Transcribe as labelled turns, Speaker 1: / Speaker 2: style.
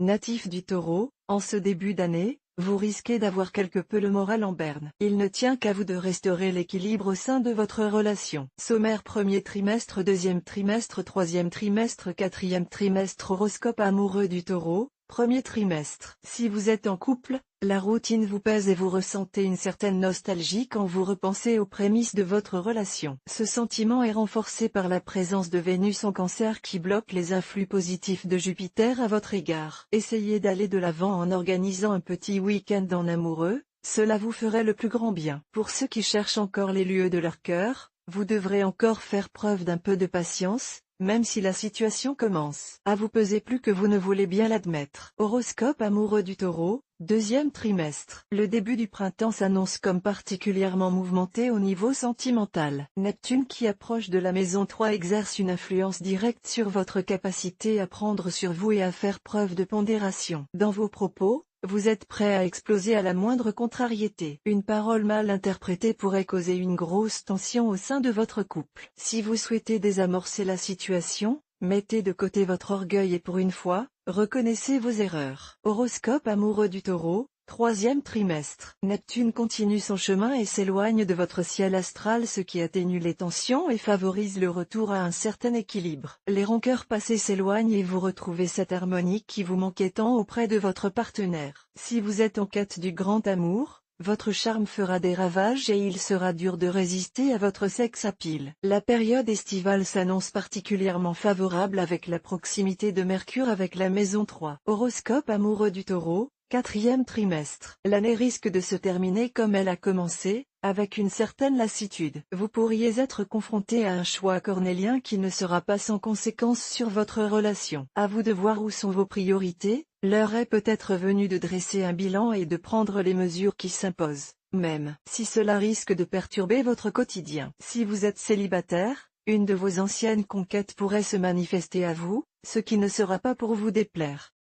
Speaker 1: Natif du Taureau, en ce début d'année, vous risquez d'avoir quelque peu le moral en berne. Il ne tient qu'à vous de restaurer l'équilibre au sein de votre relation. Sommaire premier trimestre, deuxième trimestre, troisième trimestre, quatrième trimestre. Horoscope amoureux du Taureau, premier trimestre. Si vous êtes en couple, la routine vous pèse et vous ressentez une certaine nostalgie quand vous repensez aux prémices de votre relation. Ce sentiment est renforcé par la présence de Vénus en Cancer qui bloque les influx positifs de Jupiter à votre égard. Essayez d'aller de l'avant en organisant un petit week-end en amoureux, cela vous ferait le plus grand bien. Pour ceux qui cherchent encore les lieux de leur cœur, vous devrez encore faire preuve d'un peu de patience, même si la situation commence à vous peser plus que vous ne voulez bien l'admettre. Horoscope amoureux du Taureau, deuxième trimestre. Le début du printemps s'annonce comme particulièrement mouvementé au niveau sentimental. Neptune qui approche de la maison 3 exerce une influence directe sur votre capacité à prendre sur vous et à faire preuve de pondération. Dans vos propos, vous êtes prêt à exploser à la moindre contrariété. Une parole mal interprétée pourrait causer une grosse tension au sein de votre couple. Si vous souhaitez désamorcer la situation, mettez de côté votre orgueil et pour une fois, reconnaissez vos erreurs. Horoscope amoureux du Taureau, troisième trimestre. Neptune continue son chemin et s'éloigne de votre ciel astral, ce qui atténue les tensions et favorise le retour à un certain équilibre. Les rancœurs passées s'éloignent et vous retrouvez cette harmonie qui vous manquait tant auprès de votre partenaire. Si vous êtes en quête du grand amour, votre charme fera des ravages et il sera dur de résister à votre sex appeal. La période estivale s'annonce particulièrement favorable avec la proximité de Mercure avec la maison 3. Horoscope amoureux du Taureau, quatrième trimestre. L'année risque de se terminer comme elle a commencé, avec une certaine lassitude. Vous pourriez être confronté à un choix cornélien qui ne sera pas sans conséquence sur votre relation. À vous de voir où sont vos priorités, l'heure est peut-être venue de dresser un bilan et de prendre les mesures qui s'imposent, même si cela risque de perturber votre quotidien. Si vous êtes célibataire, une de vos anciennes conquêtes pourrait se manifester à vous, ce qui ne sera pas pour vous déplaire.